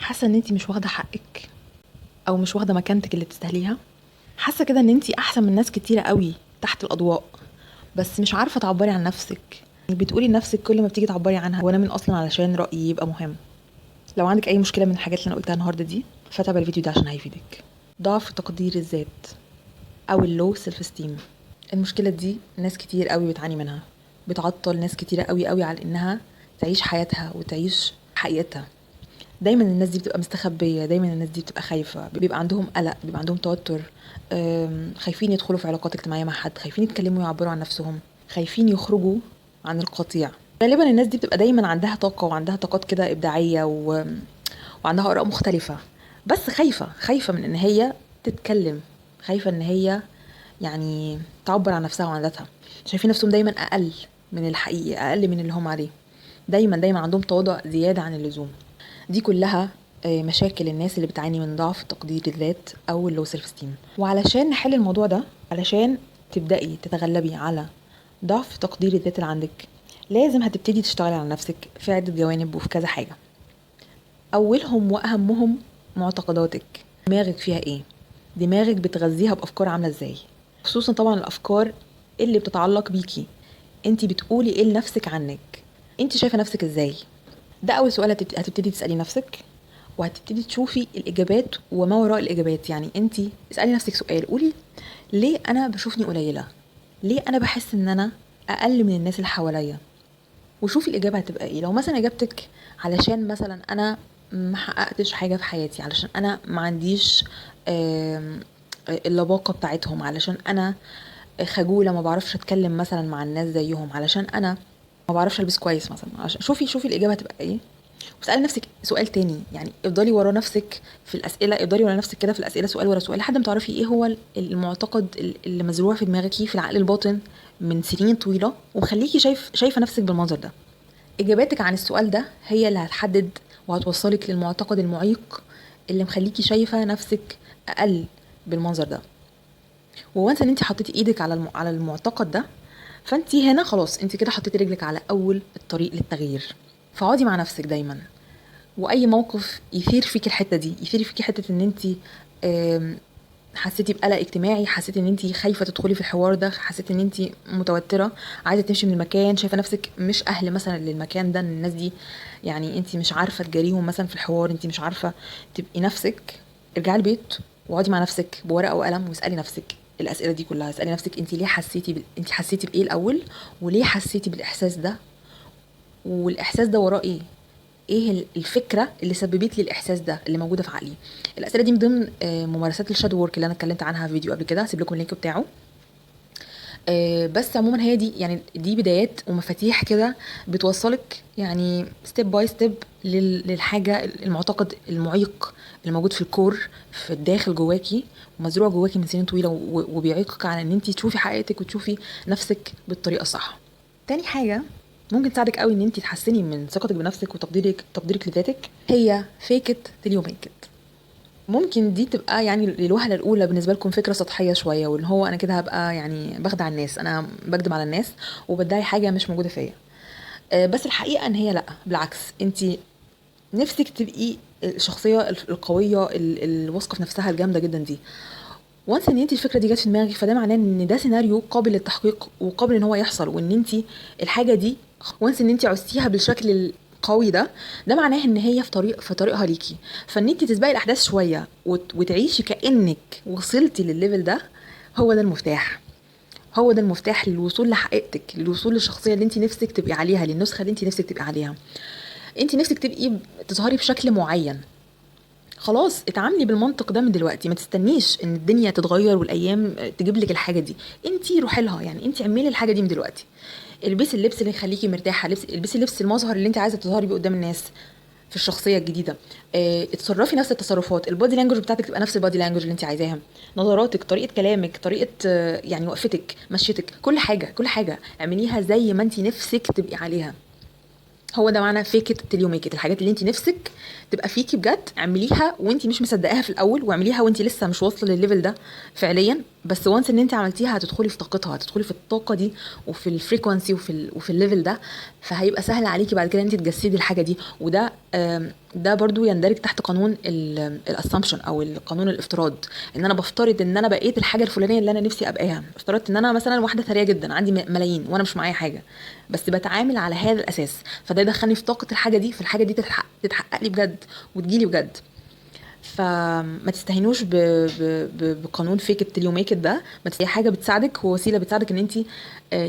حاسه ان انتي مش واخده حقك او مش واخده مكانتك اللي تستاهليها. حاسه كده ان انتي احسن من ناس كتيره قوي تحت الاضواء، بس مش عارفه تعبري عن نفسك. بتقولي لنفسك كل ما بتيجي تعبري عنها وانا من اصلا علشان رايي يبقى مهم. لو عندك اي مشكله من الحاجات اللي انا قلتها النهارده دي فتابع الفيديو ده عشان هيفيدك. ضعف تقدير الذات او اللو سيلف استيم. المشكله دي ناس كتير قوي بتعاني منها، بتعطل ناس كتيره قوي قوي على انها تعيش حياتها وتعيش حقيقتها. دايما الناس دي بتبقى مستخبية، دايما الناس دي بتبقى خايفة، بيبقى عندهم قلق، بيبقى عندهم توتر، خايفين يدخلوا في علاقات اجتماعية مع حد، خايفين يتكلموا يعبروا عن نفسهم، خايفين يخرجوا عن القطيع. غالبا الناس دي بتبقى دايما عندها طاقة وعندها طاقات كده إبداعية وعندها آراء مختلفة، بس خايفة من إن هي تتكلم، خايفة إن هي يعني تعبر عن نفسها وعن ذاتها. شايفين نفسهم دايما أقل من الحقيقي، أقل من اللي هم عليه. دايما عندهم تواضع زيادة عن اللزوم. دي كلها مشاكل الناس اللي بتعاني من ضعف تقدير الذات او اللو سيلف ستيم. وعلشان نحل الموضوع ده، علشان تبدأي تتغلبي على ضعف تقدير الذات اللي عندك، لازم هتبتدي تشتغلي على نفسك في عدة جوانب وفي كذا حاجة. اولهم واهمهم معتقداتك. دماغك فيها ايه؟ دماغك بتغذيها بافكار عاملة ازاي؟ خصوصا طبعا الافكار اللي بتتعلق بيكي. انتي بتقولي ايه لنفسك عنك؟ انتي شايفة نفسك ازاي؟ ده اول سؤال هتبتدي تسألي نفسك، وهتبتدي تشوفي الاجابات وما وراء الاجابات. يعني انتي اسألي نفسك سؤال، قولي ليه انا بشوفني قليلة؟ ليه انا بحس ان انا اقل من الناس اللي حواليا؟ وشوفي الاجابة هتبقى ايه. لو مثلا اجابتك علشان مثلا انا ما حققتش حاجة في حياتي، علشان انا ما عنديش اللباقة بتاعتهم، علشان انا خجولة ما بعرفش اتكلم مثلا مع الناس زيهم، علشان انا ما بعرفش البس كويس مثلا، عشان شوفي الاجابة هتبقى ايه. واسألي نفسك سؤال تاني، يعني افضلي ورا نفسك في الأسئلة، افضلي ورا نفسك كده في الأسئلة سؤال ورا سؤال لحد ما تعرفي ايه هو المعتقد اللي مزروع في دماغك في العقل الباطن من سنين طويلة، وخليكي شايفة نفسك بالمنظر ده. إجاباتك عن السؤال ده هي اللي هتحدد وهتوصلك للمعتقد المعيق اللي مخليكي شايفة نفسك أقل بالمنظر ده. وانس ان انت حطيتي ايدك على المعتقد ده، فانت هنا خلاص انت كده حطيتي رجلك على اول الطريق للتغيير. فاقعدي مع نفسك دايما، واي موقف يثير فيكي الحته دي، يثير فيكي حته ان انت حسيتي بقلق اجتماعي، حسيتي ان انت خايفه تدخلي في الحوار ده، حسيتي ان انت متوتره عايزه تمشي من المكان، شايفه نفسك مش اهل مثلا للمكان ده، ان الناس دي يعني انت مش عارفه تجاريهم مثلا في الحوار، انت مش عارفه تبقي نفسك، ارجعي البيت واقعدي مع نفسك بورقه وقلم واسالي نفسك الاسئله دي كلها. اسالي نفسك انت ليه حسيتي انت حسيتي بايه الاول، وليه حسيتي بالاحساس ده، والاحساس ده وراه ايه، ايه الفكره اللي سببت لي الاحساس ده اللي موجوده في عقلي. الاسئله دي من ضمن ممارسات الشادو وورك اللي انا اتكلمت عنها في فيديو قبل كده، هسيب لكم اللينك بتاعه. بس عموما هي دي يعني دي بدايات ومفاتيح كده بتوصلك يعني ستيب باي ستيب للحاجه، المعتقد المعيق اللي موجود في الكور في الداخل جواكي ومزروع جواكي من سنين طويله، وبيعيقك على ان انت تشوفي حقيقتك وتشوفي نفسك بالطريقه الصح. تاني حاجه ممكن تساعدك قوي ان انت تحسني من ثقتك بنفسك وتقديرك لذاتك، هي فيك ات تيل يو ميك ات. ممكن دي تبقى يعني للوهلة الأولى بالنسبة لكم فكرة سطحية شوية، وإن هو أنا كده هبقى يعني بخدع الناس، أنا بكدب على الناس وبدعي حاجة مش موجودة فيا. بس الحقيقة إن هي لأ، بالعكس، أنت نفسك تبقي الشخصية القوية الواثقة في نفسها الجامدة جدا دي. وانس ان انت الفكره دي جت في دماغك، فده معناه ان ده سيناريو قابل للتحقيق وقابل ان هو يحصل، وان انت الحاجه دي وانس ان انت عوزتيها بالشكل القوي ده، ده معناه ان هي في طريقها ليكي. فان انت تسبقي الاحداث شويه وتعيشي كانك وصلتي للليفل ده، هو ده المفتاح. هو ده المفتاح للوصول لحقيقتك، للوصول للشخصيه اللي انت نفسك تبقي عليها، للنسخه اللي انت نفسك تبقي عليها. انت نفسك تبقي تظهري بشكل معين، خلاص اتعاملي بالمنطق ده من دلوقتي، ما تستنيش ان الدنيا تتغير والايام تجيب لك الحاجه دي. انتي روحي لها، يعني انتي اعملي الحاجه دي من دلوقتي. البسي اللبس اللي يخليكي مرتاحه، البسي اللبس المظهر اللي انت عايزه تظهري بيه قدام الناس في الشخصيه الجديده. اتصرفي نفس التصرفات، البودي لانجوج بتاعتك تبقى نفس البودي لانجوج اللي انت عايزاها، نظراتك، طريقه كلامك، طريقه يعني وقفتك، مشيتك، كل حاجه اعمليها زي ما انت نفسك تبقي عليها. هو ده معنى فيك ات تيل يو ميك ات. الحاجات اللي انت نفسك تبقى فيكي بجد اعمليها وانت مش مصدقاها في الاول، واعمليها وانت لسه مش واصله للليفل ده فعليا بس وانس ان انت عملتيها هتدخلي في طاقتها، هتدخلي في الطاقه دي وفي الفريكوانسي وفي الليفل ده، فهيبقى سهل عليكي بعد كده انت تجسدي الحاجه دي. وده ده برضو يندرج تحت قانون الاسامبشن او القانون الافتراض، ان انا بفترض ان انا بقيت الحاجه الفلانيه اللي انا نفسي ابقاها. افترضت ان انا مثلا واحده ثريه جدا عندي ملايين وانا مش معايا حاجه، بس بتعامل على هذا الاساس، فده يدخلني في طاقه الحاجه دي، في الحاجه دي تتحقق لي بجد وتجيلي بجد. فما تستهينوش بقانون فيك ات يو ميك ات ده. ما هي حاجه بتساعدك ووسيله بتساعدك ان انت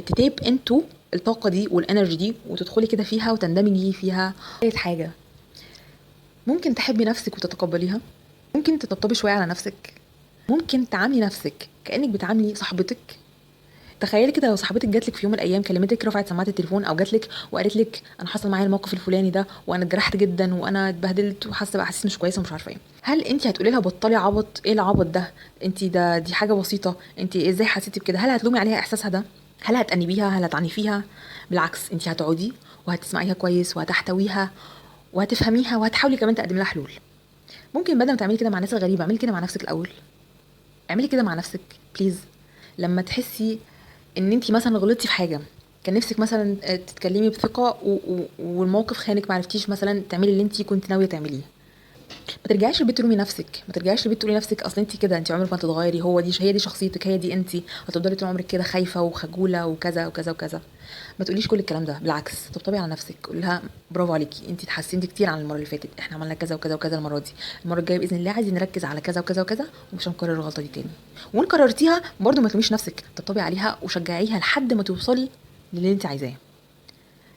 تتيب انتو الطاقه دي والانرجي دي وتدخلي كده فيها وتندمجي فيها. ثالث حاجه، ممكن تحبي نفسك وتتقبليها، ممكن تطبطبي شويه على نفسك، ممكن تعاملي نفسك كانك بتعاملي صاحبتك. تخيلي كده لو صاحبتك جات لك في يوم من الايام، كلمتك، رفعت سماعه التليفون او جات لك وقالت لك انا حصل معايا الموقف الفلاني ده وانا اتجرحت جدا وانا اتبهدلت وحاسه باحاسيس مش كويسه ومش عارفه ايه، هل انت هتقولي لها بطلي عبط؟ ايه العبط ده؟ انت دي حاجه بسيطه، انت ازاي حسيتي بكده؟ هل هتلومي عليها احساسها ده؟ هل هتأنبيها؟ هل هتعنفيها؟ بالعكس، انت هتقعدي وهتسمعيها كويس وهتحتويها وهتفهميها وهتحاولي كمان تقدمي لها حلول. ممكن بدل ما تعملي كده مع الناس الغريبه، اعملي كده مع نفسك الاول. اعملي كده مع نفسك بليز. لما تحسي ان انت مثلا غلطتي في حاجه، كان نفسك مثلا تتكلمي بثقه والموقف خانك، معرفتيش مثلا تعملي اللي انت كنت ناويه تعمليه، ما ترجعيش البيت تلومي نفسك، ما ترجعيش البيت تقولي نفسك اصل انت كده، انت عمرك ما تتغيري، هي دي شخصيتك، هي دي انت، هتفضلي طول عمرك كده خايفه وخجوله وكذا وكذا وكذا. ما تقوليش كل الكلام ده، بالعكس طبطبي على نفسك، قولي لها برافو عليكي، انت اتحسنتي كتير عن المره اللي فاتت، احنا عملنا كذا وكذا وكذا المره دي، المره الجايه باذن الله عايزين نركز على كذا وكذا وكذا ومش هنكرر الغلطه دي تاني. وان كررتيها برضو ما تلوميش نفسك، طبطبي عليها وشجعيها لحد ما توصلي للي انت عايزاه.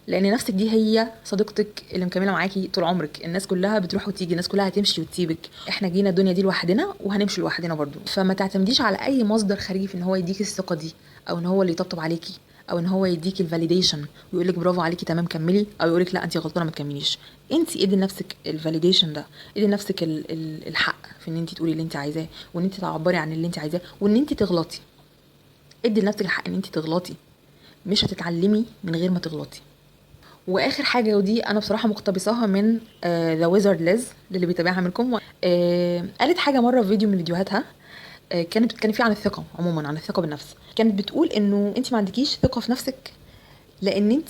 لان نفسك دي هي صديقتك اللي مكمله معاكي طول عمرك. الناس كلها بتروح وتيجي، الناس كلها هتمشي وتسيبك، احنا جينا الدنيا دي لوحدنا وهنمشي لوحدنا برضو. فما تعتمديش على اي مصدر خارجي في ان هو يديكي الثقه دي، او ان هو اللي يطبطب عليكي، او ان هو يديكي الفاليديشن ويقول لك برافو عليكي تمام كملي، او يقول لك لا انت غلطانه ما تكمليش. انت ادي لنفسك الفاليديشن ده، ادي لنفسك الحق في ان انت تقولي اللي انت عايزاه، وان انت تعبري عن اللي انت عايزاه، وان انت تغلطي. ادي لنفسك الحق ان انت تغلطي، مش هتتعلمي من غير ما تغلطي. واخر حاجه، ودي انا بصراحه مقتبساها من ذا ويزارد ليز اللي بيتابعها منكم، قالت حاجه مره في فيديو من فيديوهاتها، كانت بتتكلم فيه عن الثقه عموما، عن الثقه بالنفس. كانت بتقول انه انت ما عندكيش ثقه في نفسك لان انت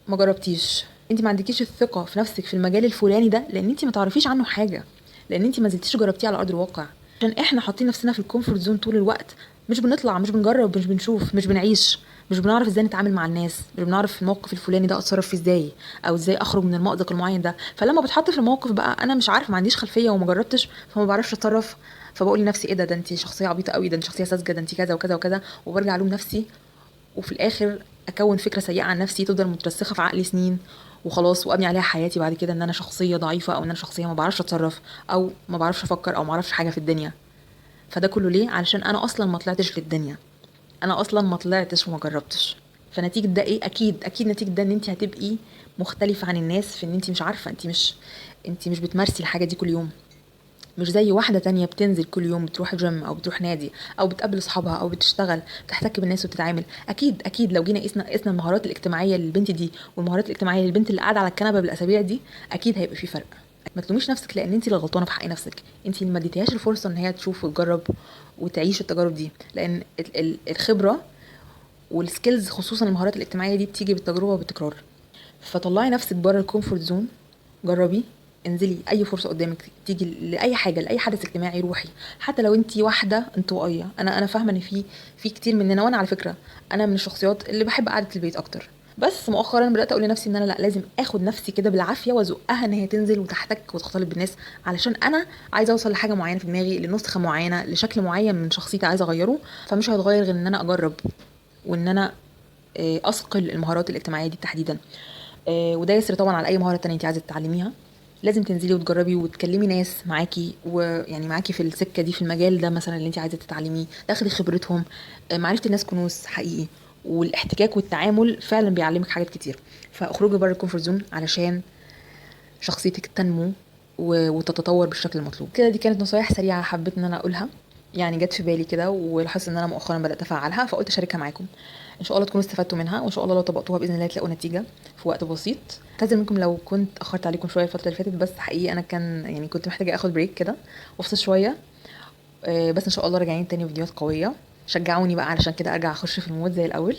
ما جربتيش، انت ما عندكيش الثقه في نفسك في المجال الفلاني ده لان انت ما تعرفيش عنه حاجه، لان انت ما زلتيش جربتيه على ارض الواقع. عشان احنا حاطين نفسنا في الكومفورت زون طول الوقت، مش بنطلع، مش بنجرب، مش بنشوف، مش بنعيش، مش بنعرف ازاي نتعامل مع الناس، مش بنعرف في الموقف الفلاني ده اتصرف فيه ازاي، او ازاي اخرج من المأزق المعين ده. فلما بتحط في الموقف بقى انا مش عارف، ما عنديش خلفيه وما جربتش، فما بعرفش اتصرف، فبقول لنفسي ايه ده انت شخصيه عبيطه قوي، ده انت شخصيه ساذجه، ده انت كذا وكذا وكذا، وبرجع الوم نفسي. وفي الاخر اكون فكره سيئه عن نفسي تفضل مترسخه في عقلي سنين وخلاص، وابني عليها حياتي بعد كده ان انا شخصيه ضعيفه، او ان انا شخصيه ما بعرفش اتصرف، او ما بعرفش افكر، او ما اعرفش حاجه في الدنيا. فده كله ليه؟ علشان انا اصلا ما طلعتش للدنيا، انا اصلا ما طلعتش وما جربتش. فنتيجه ده ايه؟ اكيد نتيجه ده ان انت هتبقي مختلفه عن الناس في ان انت مش عارفه، انت مش بتمارسي الحاجه دي كل يوم، مش زي واحدة تانية بتنزل كل يوم، بتروح جيم او بتروح نادي او بتقابل اصحابها او بتشتغل، بتحتك بالناس وبتتعامل. اكيد لو جينا قسنا المهارات الاجتماعية للبنت دي والمهارات الاجتماعية للبنت اللي قاعدة على الكنبة بالاسابيع دي، اكيد هيبقى في فرق. ما تلوميش نفسك لان انت اللي غلطانه في حق نفسك، انت اللي ما اديتيهاش الفرصه ان هي تشوف وتجرب وتعيش التجارب دي. لان الخبره والسكيلز، خصوصا المهارات الاجتماعيه دي، بتيجي بالتجربه وبالتكرار. فطلعي نفسك بره الكومفورت زون، جربي، انزلي اي فرصه قدامك تيجي لاي حاجه، لاي حدث اجتماعي روحي. حتى لو انت واحده انطوائيه، انا فاهمه ان في كتير مننا، وانا على فكره انا من الشخصيات اللي بحب قعده البيت اكتر، بس مؤخرا بدات اقول لنفسي ان انا لا، لازم اخد نفسي كده بالعافيه وازقها ان هي تنزل وتحتك وتختلط بالناس، علشان انا عايزه اوصل لحاجه معينه في دماغي، لنسخه معينه، لشكل معين من شخصيتي عايزه اغيره. فمش هيتغير غير ان انا اجرب، وان انا اثقل المهارات الاجتماعيه دي تحديدا. وده يسري طبعا على اي مهاره تانية انت عايزه تتعلميها. لازم تنزلي وتجربي وتكلمي ناس معاكي، ويعني معاكي في السكه دي، في المجال ده مثلا اللي انت عايزه تتعلميه، تاخدي خبرتهم. معرفه الناس كنوز حقيقي، والاحتكاك والتعامل فعلا بيعلمك حاجات كتير. فاخرجي بره الكومفورت زون علشان شخصيتك تنمو وتتطور بالشكل المطلوب. كده دي كانت نصايح سريعه حبيت ان انا اقولها، يعني جت في بالي كده ولاحظت ان انا مؤخرا بدات افعلها، فقلت اشاركها معاكم. ان شاء الله تكونوا استفدتوا منها، وان شاء الله لو طبقتوها باذن الله تلاقوا نتيجه في وقت بسيط. اعتذر منكم لو كنت اخرت عليكم شويه الفتره اللي فاتت، بس حقيقي انا كنت محتاجه اخد بريك كده وافصل شويه. بس ان شاء الله راجعين تاني فيديوهات قويه. شجعوني بقى علشان كده ارجع اخش في المود زي الاول.